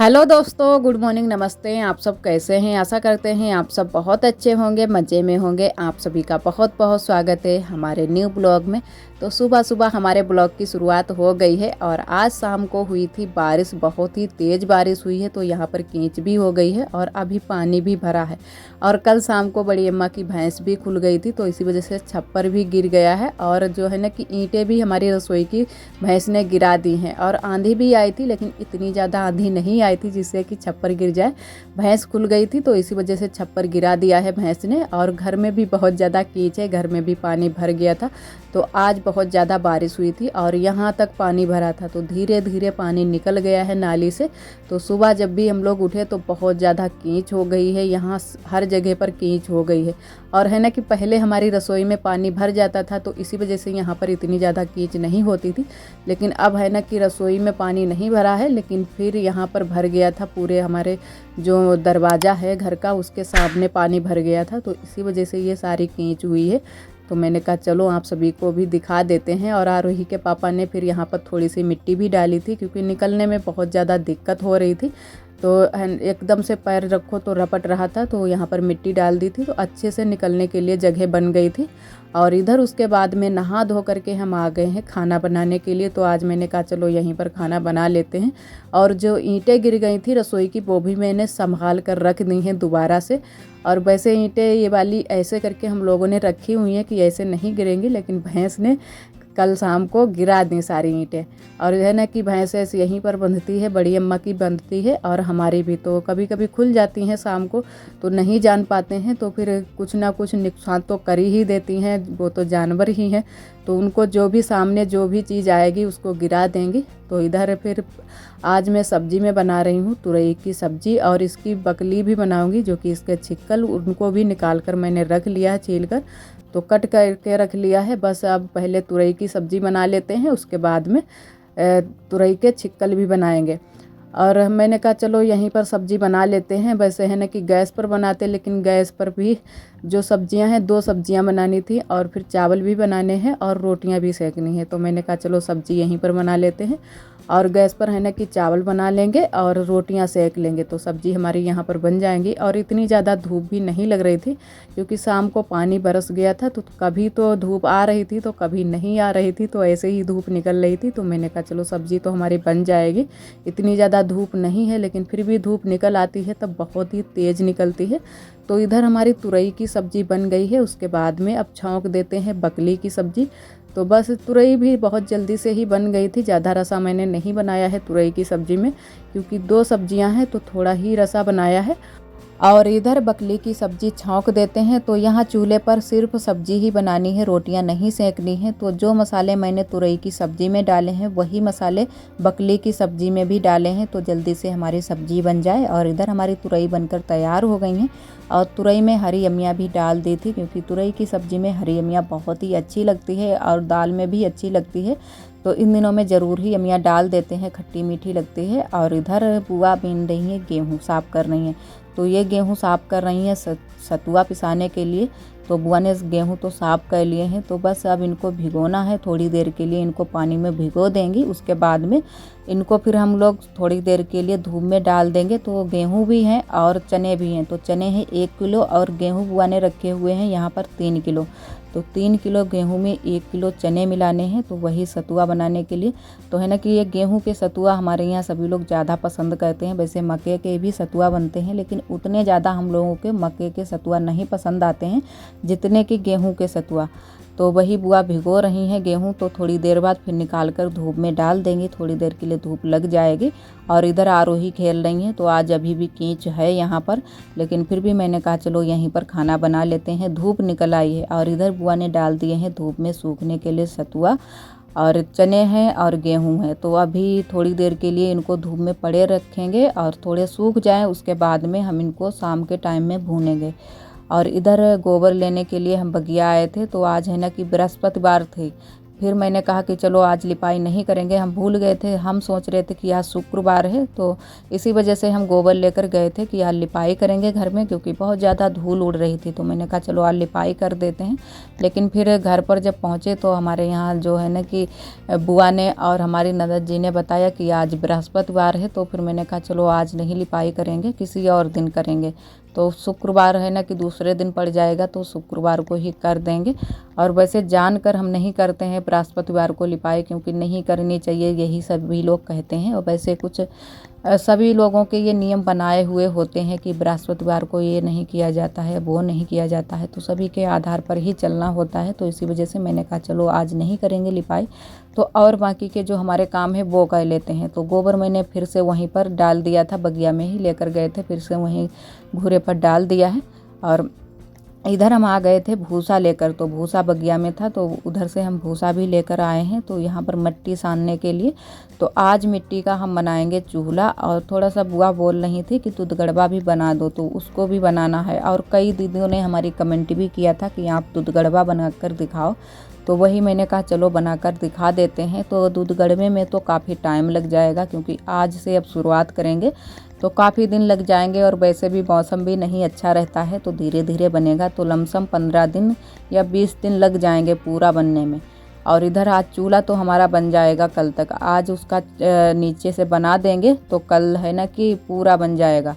Hello दोस्तों, good morning, नमस्ते। आप सब कैसे हैं? आशा करते हैं आप सब बहुत अच्छे होंगे, मज़े में होंगे। आप सभी का बहुत बहुत स्वागत है हमारे न्यू ब्लॉग में। तो सुबह सुबह हमारे ब्लॉग की शुरुआत हो गई है और आज शाम को हुई थी बारिश, बहुत ही तेज़ बारिश हुई है। तो यहाँ पर कीच भी हो गई है और अभी पानी भी भरा है। और कल शाम को बड़ी अम्मा की भैंस भी खुल गई थी, तो इसी वजह से छप्पर भी गिर गया है। और जो है ना कि ईंटें भी हमारी रसोई की भैंस ने गिरा दी हैं। और आंधी भी आई थी, लेकिन इतनी ज़्यादा आंधी नहीं आई थी जिससे कि छप्पर गिर जाए। भैंस खुल गई थी तो इसी वजह से छप्पर गिरा दिया है भैंस ने। और घर में भी बहुत ज़्यादा कीच है, घर में भी पानी भर गया था। तो आज बहुत ज़्यादा बारिश हुई थी और यहाँ तक पानी भरा था, तो धीरे धीरे पानी निकल गया है नाली से। तो सुबह जब भी हम लोग उठे तो बहुत ज़्यादा कीच हो गई है, यहाँ हर जगह पर कीच हो गई है। और है ना कि पहले हमारी रसोई में पानी भर जाता था, तो इसी वजह से यहाँ पर इतनी ज़्यादा कीच नहीं होती थी। लेकिन अब है ना कि रसोई में पानी नहीं भरा है, लेकिन फिर यहाँ पर भर गया था। पूरे हमारे जो दरवाज़ा है घर का, उसके सामने पानी भर गया था, तो इसी वजह से ये सारी कीच हुई है। तो मैंने कहा चलो आप सभी को भी दिखा देते हैं। और आरोही के पापा ने फिर यहाँ पर थोड़ी सी मिट्टी भी डाली थी, क्योंकि निकलने में बहुत ज़्यादा दिक्कत हो रही थी। तो एकदम से पैर रखो तो रपट रहा था, तो यहाँ पर मिट्टी डाल दी थी, तो अच्छे से निकलने के लिए जगह बन गई थी। और इधर उसके बाद में नहा धो करके हम आ गए हैं खाना बनाने के लिए। तो आज मैंने कहा चलो यहीं पर खाना बना लेते हैं। और जो ईंटें गिर गई थी रसोई की, वो भी मैंने संभाल कर रख दी हैं दोबारा से। और वैसे ईंटें ये वाली ऐसे करके हम लोगों ने रखी हुई हैं कि ऐसे नहीं गिरेंगी, लेकिन भैंस ने कल शाम को गिरा दी सारी ईंटें। और है ना कि भैंस ऐसे यहीं पर बंधती है, बड़ी अम्मा की बंधती है और हमारी भी। तो कभी कभी खुल जाती हैं शाम को, तो नहीं जान पाते हैं, तो फिर कुछ ना कुछ नुकसान तो कर ही देती हैं, वो तो जानवर ही हैं। तो उनको जो भी सामने जो भी चीज़ आएगी उसको गिरा देंगी। तो इधर फिर आज मैं सब्जी में बना रही हूँ तुरई की सब्जी, और इसकी बकली भी बनाऊँगी, जो कि इसके छिक्कल उनको भी निकाल कर मैंने रख लिया है, छील कर तो कट करके रख लिया है। बस अब पहले तुरई की सब्ज़ी बना लेते हैं, उसके बाद में तुरई के छिक्कल भी बनाएंगे। और मैंने कहा चलो यहीं पर सब्ज़ी बना लेते हैं। वैसे है ना कि गैस पर बनाते, लेकिन गैस पर भी जो सब्जियां हैं, 2 सब्जियां बनानी थी और फिर चावल भी बनाने हैं और रोटियां भी सेकनी है। तो मैंने कहा चलो सब्ज़ी यहीं पर बना लेते हैं, और गैस पर है ना कि चावल बना लेंगे और रोटियां सेक लेंगे, तो सब्ज़ी हमारी यहाँ पर बन जाएंगी। और इतनी ज़्यादा धूप भी नहीं लग रही थी, क्योंकि शाम को पानी बरस गया था, तो कभी तो धूप आ रही थी तो कभी नहीं आ रही थी, तो ऐसे ही धूप निकल रही थी। तो मैंने कहा चलो सब्ज़ी तो हमारी बन जाएगी। इतनी ज़्यादा धूप नहीं है, लेकिन फिर भी धूप निकल आती है तब बहुत ही तेज़ निकलती है। तो इधर हमारी तुरई की सब्ज़ी बन गई है। उसके बाद में अब छौंक देते हैं बकली की सब्ज़ी। तो बस तुरई भी बहुत जल्दी से ही बन गई थी, ज़्यादा रसा मैंने नहीं बनाया है तुरई की सब्ज़ी में, क्योंकि 2 सब्जियां हैं तो थोड़ा ही रसा बनाया है। और इधर बकली की सब्ज़ी छौंक देते हैं। तो यहाँ चूल्हे पर सिर्फ सब्ज़ी ही बनानी है, रोटियां नहीं सेकनी है। तो जो मसाले मैंने तुरई की सब्ज़ी में डाले हैं वही मसाले बकली की सब्ज़ी में भी डाले हैं, तो जल्दी से हमारी सब्ज़ी बन जाए। और इधर हमारी तुरई बनकर तैयार हो गई हैं। और तुरई में हरी अमिया भी डाल दी थी, क्योंकि तुरई की सब्ज़ी में हरी अमिया बहुत ही अच्छी लगती है और दाल में भी अच्छी लगती है। तो इन दिनों में ज़रूर ही अमिया डाल देते हैं, खट्टी मीठी लगती है। और इधर बुआ बीन रही है, गेहूँ साफ़ कर रही हैं। तो ये गेहूँ साफ़ कर रही हैं सतुआ पिसाने के लिए। तो बुआ ने गेहूँ तो साफ़ कर लिए हैं, तो बस अब इनको भिगोना है थोड़ी देर के लिए। इनको पानी में भिगो देंगी, उसके बाद में इनको फिर हम लोग थोड़ी देर के लिए धूप में डाल देंगे। तो गेहूँ भी हैं और चने भी हैं। तो चने हैं 1 किलो और गेहूँ बुआ ने रखे हुए हैं यहाँ पर 3 किलो। तो 3 किलो गेहूँ में 1 किलो चने मिलाने हैं, तो वही सतुआ बनाने के लिए। तो है ना कि ये गेहूँ के सतुआ हमारे यहाँ सभी लोग ज़्यादा पसंद करते हैं। वैसे मक्के के भी सतुआ बनते हैं, लेकिन उतने ज़्यादा हम लोगों के मक्के के सतुआ नहीं पसंद आते हैं जितने कि गेहूँ के सतुआ। तो वही बुआ भिगो रही हैं गेहूँ, तो थोड़ी देर बाद फिर निकाल कर धूप में डाल देंगी, थोड़ी देर के लिए धूप लग जाएगी। और इधर आरोही खेल रही हैं। तो आज अभी भी कीच है यहाँ पर, लेकिन फिर भी मैंने कहा चलो यहीं पर खाना बना लेते हैं, धूप निकल आई है। और इधर बुआ ने डाल दिए हैं धूप में सूखने के लिए सतुआ, और चने हैं और गेहूँ है। तो अभी थोड़ी देर के लिए इनको धूप में पड़े रखेंगे और थोड़े सूख जाएं, उसके बाद में हम इनको शाम के टाइम में भूनेंगे। और इधर गोबर लेने के लिए हम बगिया आए थे। तो आज है ना कि बृहस्पतिवार थे, फिर मैंने कहा कि चलो आज लिपाई नहीं करेंगे, हम भूल गए थे। हम सोच रहे थे कि आज शुक्रवार है, तो इसी वजह से हम गोबर लेकर गए थे कि आज लिपाई करेंगे घर में, क्योंकि बहुत ज़्यादा धूल उड़ रही थी। तो मैंने कहा चलो आज लिपाई कर देते हैं। लेकिन फिर घर पर जब पहुँचे तो हमारे यहाँ जो है ना कि बुआ ने और हमारी ननद जी ने बताया कि आज बृहस्पतिवार है। तो फिर मैंने कहा चलो आज नहीं लिपाई करेंगे, किसी और दिन करेंगे। तो शुक्रवार है ना कि दूसरे दिन पड़ जाएगा, तो शुक्रवार को ही कर देंगे। और वैसे जानकर हम नहीं करते हैं बृहस्पतिवार को लिपाई, क्योंकि नहीं करनी चाहिए, यही सभी लोग कहते हैं। और वैसे कुछ सभी लोगों के ये नियम बनाए हुए होते हैं कि बृहस्पतिवार को ये नहीं किया जाता है, वो नहीं किया जाता है, तो सभी के आधार पर ही चलना होता है। तो इसी वजह से मैंने कहा चलो आज नहीं करेंगे लिपाई, तो और बाकी के जो हमारे काम है वो कर लेते हैं। तो गोबर मैंने फिर से वहीं पर डाल दिया था, बगिया में ही लेकर गए थे, फिर से वहीं घूरे पर डाल दिया है। और इधर हम आ गए थे भूसा लेकर, तो भूसा बगिया में था, तो उधर से हम भूसा भी लेकर आए हैं। तो यहाँ पर मिट्टी सानने के लिए, तो आज मिट्टी का हम बनाएंगे चूल्हा। और थोड़ा सा बुआ बोल रही थी कि दूध गड़बा भी बना दो, तो उसको भी बनाना है। और कई दीदियों ने हमारी कमेंट भी किया था कि आप दूध गड़बा बना कर दिखाओ, तो वही मैंने कहा चलो बनाकर दिखा देते हैं। तो दूध गड़बे में तो काफ़ी टाइम लग जाएगा, क्योंकि आज से अब शुरुआत करेंगे तो काफ़ी दिन लग जाएंगे। और वैसे भी मौसम भी नहीं अच्छा रहता है, तो धीरे धीरे बनेगा। तो लमसम 15 दिन या 20 दिन लग जाएंगे पूरा बनने में। और इधर आज चूल्हा तो हमारा बन जाएगा कल तक। आज उसका नीचे से बना देंगे तो कल है ना कि पूरा बन जाएगा।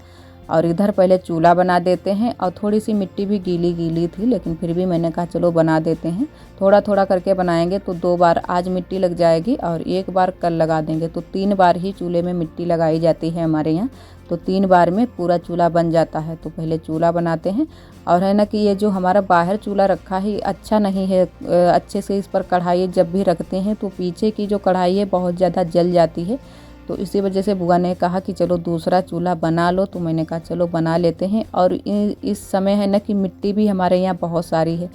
और इधर पहले चूल्हा बना देते हैं। और थोड़ी सी मिट्टी भी गीली गीली थी, लेकिन फिर भी मैंने कहा चलो बना देते हैं। थोड़ा थोड़ा करके बनाएंगे, तो 2 बार आज मिट्टी लग जाएगी और 1 बार कल लगा देंगे। तो 3 बार ही चूल्हे में मिट्टी लगाई जाती है हमारे यहाँ, तो 3 बार में पूरा चूल्हा बन जाता है। तो पहले चूल्हा बनाते हैं। और है ना कि ये जो हमारा बाहर चूल्हा रखा है अच्छा नहीं है, अच्छे से इस पर कढ़ाई जब भी रखते हैं तो पीछे की जो कढ़ाई है बहुत ज़्यादा जल जाती है। तो इसी वजह से बुआ ने कहा कि चलो दूसरा चूल्हा बना लो, तो मैंने कहा चलो बना लेते हैं। और इस समय है ना कि मिट्टी भी हमारे यहाँ बहुत सारी है,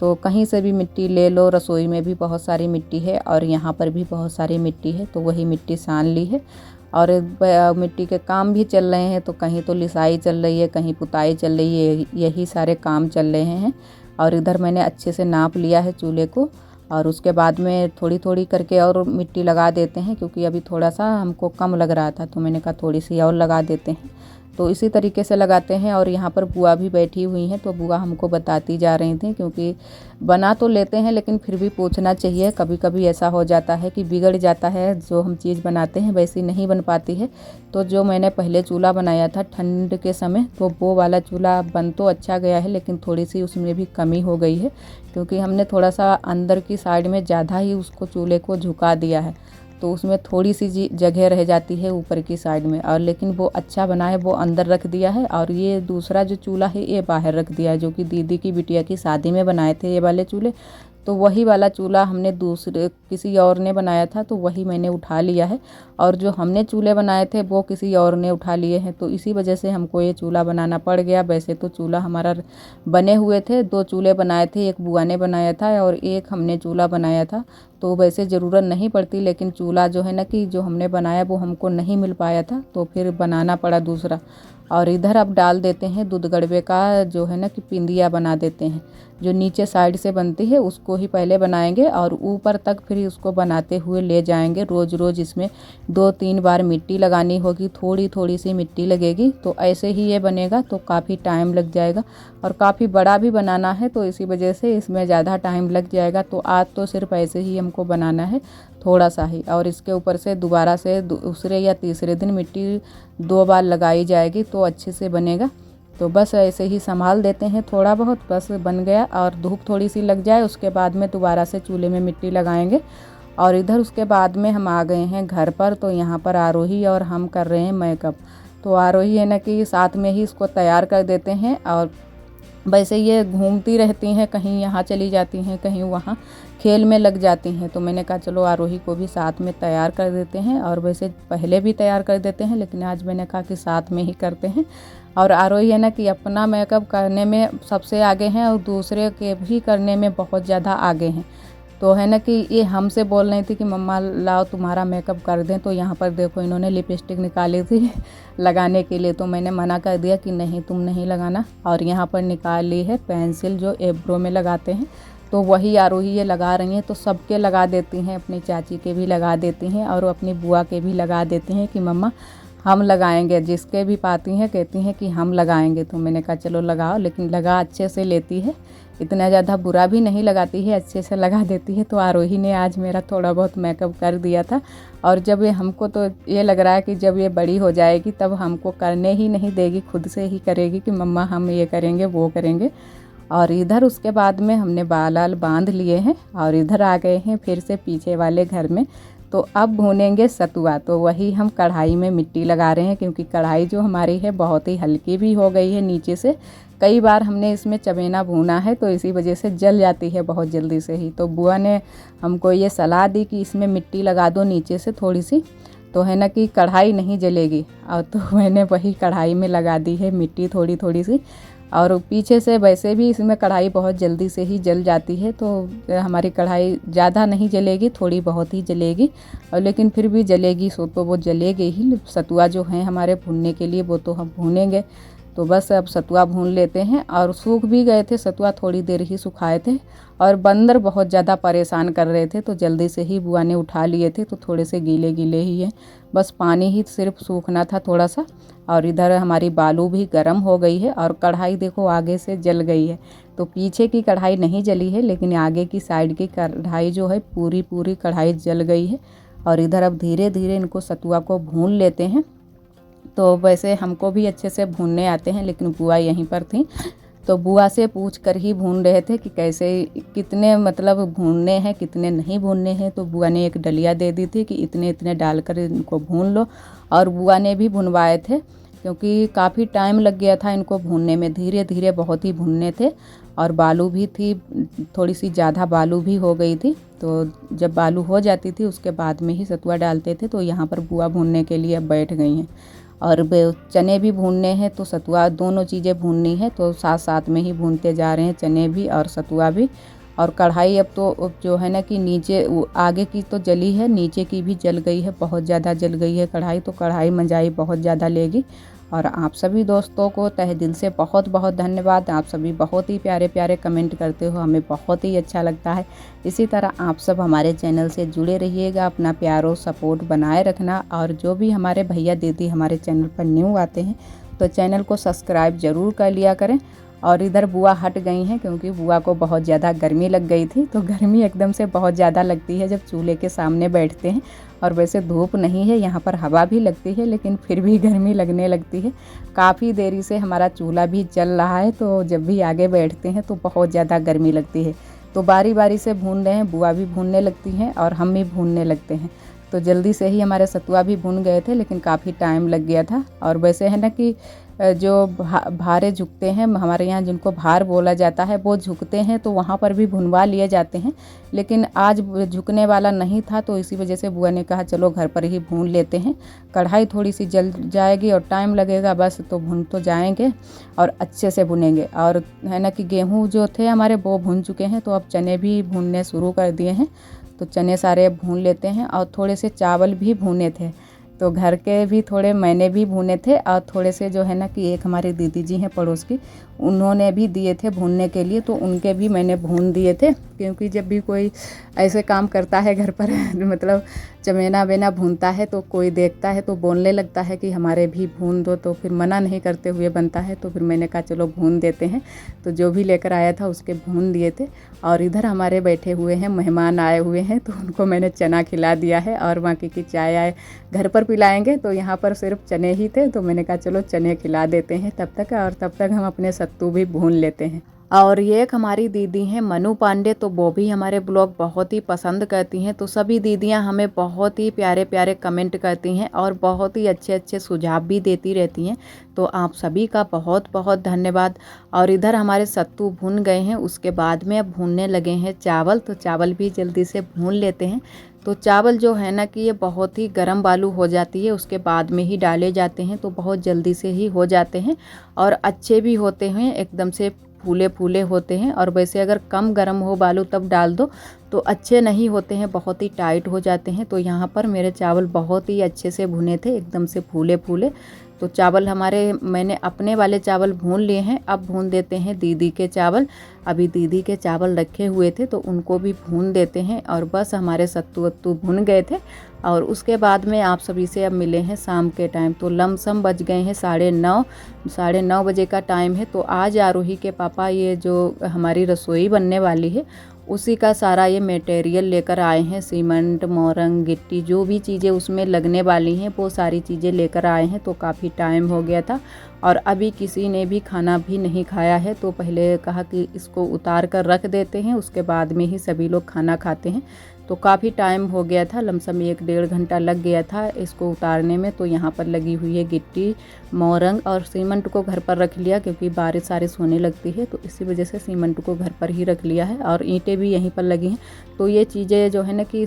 तो कहीं से भी मिट्टी ले लो। रसोई में भी बहुत सारी मिट्टी है और यहाँ पर भी बहुत सारी मिट्टी है, तो वही मिट्टी सान ली है। और मिट्टी के काम भी चल रहे हैं, तो कहीं तो लिसाई चल रही है, कहीं पुताई चल रही है, यही सारे काम चल रहे हैं। और इधर मैंने अच्छे से नाप लिया है चूल्हे को। और उसके बाद में थोड़ी थोड़ी करके और मिट्टी लगा देते हैं, क्योंकि अभी थोड़ा सा हमको कम लग रहा था, तो मैंने कहा थोड़ी सी और लगा देते हैं। तो इसी तरीके से लगाते हैं। और यहाँ पर बुआ भी बैठी हुई हैं, तो बुआ हमको बताती जा रही थी, क्योंकि बना तो लेते हैं लेकिन फिर भी पूछना चाहिए। कभी कभी ऐसा हो जाता है कि बिगड़ जाता है, जो हम चीज़ बनाते हैं वैसी नहीं बन पाती है। तो जो मैंने पहले चूल्हा बनाया था ठंड के समय, तो वो वाला चूल्हा बन तो अच्छा गया है, लेकिन थोड़ी सी उसमें भी कमी हो गई है, क्योंकि हमने थोड़ा सा अंदर की साइड में ज़्यादा ही उसको चूल्हे को झुका दिया है, तो उसमें थोड़ी सी जगह रह जाती है ऊपर की साइड में। और लेकिन वो अच्छा बना है, वो अंदर रख दिया है। और ये दूसरा जो चूल्हा है ये बाहर रख दिया है, जो कि दीदी की बिटिया की शादी में बनाए थे ये वाले चूल्हे। तो वही वाला चूल्हा हमने दूसरे किसी और ने बनाया था, तो वही मैंने उठा लिया है। और जो हमने चूल्हे बनाए थे वो किसी और ने उठा लिए हैं, तो इसी वजह से हमको ये चूल्हा बनाना पड़ गया। वैसे तो चूल्हा हमारा बने हुए थे, 2 चूल्हे बनाए थे, एक बुआ ने बनाया था और एक हमने चूल्हा बनाया था। तो वैसे ज़रूरत नहीं पड़ती, लेकिन चूल्हा जो है ना कि जो हमने बनाया वो हमको नहीं मिल पाया था, तो फिर बनाना पड़ा दूसरा। और इधर अब डाल देते हैं दूध गड़बे का जो है ना कि पिंदिया बना देते हैं। जो नीचे साइड से बनती है उसको ही पहले बनाएंगे और ऊपर तक फिर उसको बनाते हुए ले जाएंगे। रोज़ रोज़ इसमें 2-3 बार मिट्टी लगानी होगी, थोड़ी थोड़ी सी मिट्टी लगेगी, तो ऐसे ही ये बनेगा। तो काफ़ी टाइम लग जाएगा और काफ़ी बड़ा भी बनाना है, तो इसी वजह से इसमें ज़्यादा टाइम लग जाएगा। तो आज तो सिर्फ ऐसे ही हमको बनाना है थोड़ा सा ही, और इसके ऊपर से दोबारा से दूसरे या तीसरे दिन मिट्टी 2 बार लगाई जाएगी, तो अच्छे से बनेगा। तो बस ऐसे ही संभाल देते हैं थोड़ा बहुत, बस बन गया। और धूप थोड़ी सी लग जाए उसके बाद में दोबारा से चूल्हे में मिट्टी लगाएंगे। और इधर उसके बाद में हम आ गए हैं घर पर। तो यहाँ पर आरोही और हम कर रहे हैं मेकअप। तो आरोही है ना कि साथ में ही इसको तैयार कर देते हैं, और वैसे ये घूमती रहती हैं, कहीं यहाँ चली जाती हैं, कहीं वहाँ खेल में लग जाती हैं। तो मैंने कहा चलो आरोही को भी साथ में तैयार कर देते हैं, और वैसे पहले भी तैयार कर देते हैं, लेकिन आज मैंने कहा कि साथ में ही करते हैं। और आरोही है ना कि अपना मेकअप करने में सबसे आगे हैं और दूसरे के भी करने में बहुत ज़्यादा आगे हैं। तो है ना कि ये हमसे बोल रही थी कि मम्मा लाओ तुम्हारा मेकअप कर दें। तो यहाँ पर देखो इन्होंने लिपस्टिक निकाली थी लगाने के लिए, तो मैंने मना कर दिया कि नहीं तुम नहीं लगाना। और यहाँ पर निकाल ली है पेंसिल जो एब्रो में लगाते हैं, तो वही आरोही ये लगा रही हैं, तो सबके लगा देती हैं, अपनी चाची के भी लगा देती हैं और अपनी बुआ के भी लगा देती हैं कि मम्मा हम लगाएंगे। जिसके भी पाती हैं कहती हैं कि हम लगाएंगे। तो मैंने कहा चलो लगाओ, लेकिन लगा अच्छे से लेती है, इतना ज़्यादा बुरा भी नहीं लगाती है, अच्छे से लगा देती है। तो आरोही ने आज मेरा थोड़ा बहुत मेकअप कर दिया था, और जब ये हमको तो ये लग रहा है कि जब ये बड़ी हो जाएगी तब हमको करने ही नहीं देगी, खुद से ही करेगी कि मम्मा हम ये करेंगे वो करेंगे। और इधर उसके बाद में हमने बाल आल बांध लिए हैं और इधर आ गए हैं फिर से पीछे वाले घर में। तो अब भूनेंगे सतुआ। तो वही हम कढ़ाई में मिट्टी लगा रहे हैं, क्योंकि कढ़ाई जो हमारी है बहुत ही हल्की भी हो गई है नीचे से। कई बार हमने इसमें चमेना भूना है तो इसी वजह से जल जाती है बहुत जल्दी से ही। तो बुआ ने हमको ये सलाह दी कि इसमें मिट्टी लगा दो नीचे से थोड़ी सी, तो है ना कि कढ़ाई नहीं जलेगी। और तो मैंने वही कढ़ाई में लगा दी है मिट्टी थोड़ी थोड़ी सी। और पीछे से वैसे भी इसमें कढ़ाई बहुत जल्दी से ही जल जाती है, तो हमारी कढ़ाई ज़्यादा नहीं जलेगी, थोड़ी बहुत ही जलेगी, और लेकिन फिर भी जलेगी सो तो वो जलेगी ही। सतुआ जो है हमारे भूनने के लिए वो तो हम भूनेंगे। तो बस अब सतुआ भून लेते हैं। और सूख भी गए थे सतुआ, थोड़ी देर ही सुखाए थे, और बंदर बहुत ज़्यादा परेशान कर रहे थे, तो जल्दी से ही बुआ ने उठा लिए थे। तो थोड़े से गीले गीले ही हैं, बस पानी ही सिर्फ सूखना था थोड़ा सा। और इधर हमारी बालू भी गर्म हो गई है, और कढ़ाई देखो आगे से जल गई है। तो पीछे की कढ़ाई नहीं जली है, लेकिन आगे की साइड की कढ़ाई जो है पूरी पूरी कढ़ाई जल गई है। और इधर अब धीरे धीरे इनको सतुआ को भून लेते हैं। तो वैसे हमको भी अच्छे से भूनने आते हैं, लेकिन बुआ यहीं पर थी, तो बुआ से पूछ कर ही भून रहे थे कि कैसे कितने मतलब भूनने हैं कितने नहीं भूनने हैं। तो बुआ ने एक डलिया दे दी थी कि इतने इतने डालकर इनको भून लो। और बुआ ने भी भुनवाए थे, क्योंकि काफ़ी टाइम लग गया था इनको भूनने में, धीरे धीरे बहुत ही भूनने थे। और बालू भी थी, थोड़ी सी ज़्यादा बालू भी हो गई थी। तो जब बालू हो जाती थी उसके बाद में ही सतुआ डालते थे। तो यहाँ पर बुआ भूनने के लिए अब बैठ गई हैं। और चने भी भूनने हैं, तो सतुआ दोनों चीज़ें भूननी है, तो साथ साथ में ही भूनते जा रहे हैं, चने भी और सतुआ भी। और कढ़ाई अब तो जो है ना कि नीचे आगे की तो जली है, नीचे की भी जल गई है, बहुत ज़्यादा जल गई है कढ़ाई। तो कढ़ाई मंजाई बहुत ज़्यादा लेगी। और आप सभी दोस्तों को तहे दिल से बहुत बहुत धन्यवाद। आप सभी बहुत ही प्यारे प्यारे कमेंट करते हो, हमें बहुत ही अच्छा लगता है। इसी तरह आप सब हमारे चैनल से जुड़े रहिएगा, अपना प्यार और सपोर्ट बनाए रखना। और जो भी हमारे भैया दीदी हमारे चैनल पर न्यू आते हैं तो चैनल को सब्सक्राइब ज़रूर कर लिया करें। और इधर बुआ हट गई हैं, क्योंकि बुआ को बहुत ज़्यादा गर्मी लग गई थी। तो गर्मी एकदम से बहुत ज़्यादा लगती है जब चूल्हे के सामने बैठते हैं। और वैसे धूप नहीं है यहाँ पर, हवा भी लगती है, लेकिन फिर भी गर्मी लगने लगती है। काफ़ी देरी से हमारा चूल्हा भी जल रहा है, तो जब भी आगे बैठते हैं तो बहुत ज़्यादा गर्मी लगती है। तो बारी बारी से भून रहे हैं, बुआ भी भूनने लगती हैं और हम भी भूनने लगते हैं। तो जल्दी से ही हमारे सतुआ भी भून गए थे, लेकिन काफ़ी टाइम लग गया था। और वैसे है ना कि जो भारे झुकते हैं हमारे यहाँ, जिनको भार बोला जाता है, वो झुकते हैं, तो वहाँ पर भी भुनवा लिए जाते हैं। लेकिन आज झुकने वाला नहीं था, तो इसी वजह से बुआ ने कहा चलो घर पर ही भून लेते हैं। कढ़ाई थोड़ी सी जल जाएगी और टाइम लगेगा बस, तो भुन तो जाएंगे और अच्छे से भुनेंगे। और है ना कि गेहूँ जो थे हमारे वो भुन चुके हैं, तो अब चने भी भूनने शुरू कर दिए हैं। तो चने सारे भून लेते हैं। और थोड़े से चावल भी भुने थे, तो घर के भी थोड़े मैंने भी भुने थे। और थोड़े से जो है ना कि एक हमारी दीदी जी हैं पड़ोस की, उन्होंने भी दिए थे भूनने के लिए, तो उनके भी मैंने भून दिए थे। क्योंकि जब भी कोई ऐसे काम करता है घर पर मतलब चमेना वेना भूनता है, तो कोई देखता है तो बोलने लगता है कि हमारे भी भून दो, तो फिर मना नहीं करते हुए बनता है। तो फिर मैंने कहा चलो भून देते हैं। तो जो भी लेकर आया था उसके भून दिए थे। और इधर हमारे बैठे हुए हैं मेहमान आए हुए हैं, तो उनको मैंने चना खिला दिया है। और बाकी की चाय आए घर पर पिलाएंगे, तो यहाँ पर सिर्फ चने ही थे, तो मैंने कहा चलो चने खिला देते हैं तब तक, और तब तक हम अपने सत्तू भी भून लेते हैं। और ये एक हमारी दीदी हैं मनु पांडे, तो वो भी हमारे ब्लॉग बहुत ही पसंद करती हैं। तो सभी दीदियां हमें बहुत ही प्यारे प्यारे कमेंट करती हैं और बहुत ही अच्छे अच्छे सुझाव भी देती रहती हैं। तो आप सभी का बहुत बहुत धन्यवाद। और इधर हमारे सत्तू भुन गए हैं, उसके बाद में अब भूनने लगे हैं चावल। तो चावल भी जल्दी से भून लेते हैं। तो चावल जो है ना कि ये बहुत ही गर्म बालू हो जाती है, उसके बाद में ही डाले जाते हैं, तो बहुत जल्दी से ही हो जाते हैं और अच्छे भी होते हैं, एकदम से फूले फूले होते हैं। और वैसे अगर कम गर्म हो बालू तब डाल दो तो अच्छे नहीं होते हैं, बहुत ही टाइट हो जाते हैं। तो यहाँ पर मेरे चावल बहुत ही अच्छे से भुने थे, एकदम से फूले फूले। तो चावल हमारे मैंने अपने वाले चावल भून लिए हैं। अब भून देते हैं दीदी के चावल। अभी दीदी के चावल रखे हुए थे तो उनको भी भून देते हैं। और बस हमारे सत्तू वत्तू भुन गए थे और उसके बाद में आप सभी से अब मिले हैं शाम के टाइम। तो लमसम बज गए हैं 9:30 बजे का टाइम है। तो आज आरोही के पापा ये जो हमारी रसोई बनने वाली है उसी का सारा ये मटेरियल लेकर आए हैं। सीमेंट, मोरंग, गिट्टी, जो भी चीज़ें उसमें लगने वाली हैं वो सारी चीज़ें लेकर आए हैं। तो काफ़ी टाइम हो गया था और अभी किसी ने भी खाना भी नहीं खाया है। तो पहले कहा कि इसको उतार कर रख देते हैं, उसके बाद में ही सभी लोग खाना खाते हैं। तो काफ़ी टाइम हो गया था, लमसम 1-1.5 घंटा लग गया था इसको उतारने में। तो यहाँ पर लगी हुई है गिट्टी, मोरंग और सीमेंट को घर पर रख लिया क्योंकि बारिश होने लगती है तो इसी वजह से सीमेंट को घर पर ही रख लिया है और ईंटें भी यहीं पर लगी हैं। तो ये चीज़ें जो है ना कि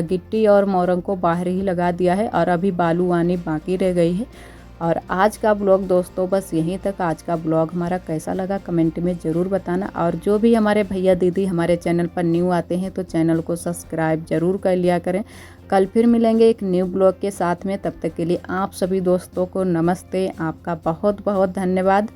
गिट्टी और मोरंग को बाहर ही लगा दिया है और अभी बालू आनी बाकी रह गई है। और आज का ब्लॉग दोस्तों बस यहीं तक। आज का ब्लॉग हमारा कैसा लगा कमेंट में ज़रूर बताना। और जो भी हमारे भैया दीदी हमारे चैनल पर न्यू आते हैं तो चैनल को सब्सक्राइब ज़रूर कर लिया करें। कल फिर मिलेंगे एक न्यू ब्लॉग के साथ में। तब तक के लिए आप सभी दोस्तों को नमस्ते। आपका बहुत बहुत धन्यवाद।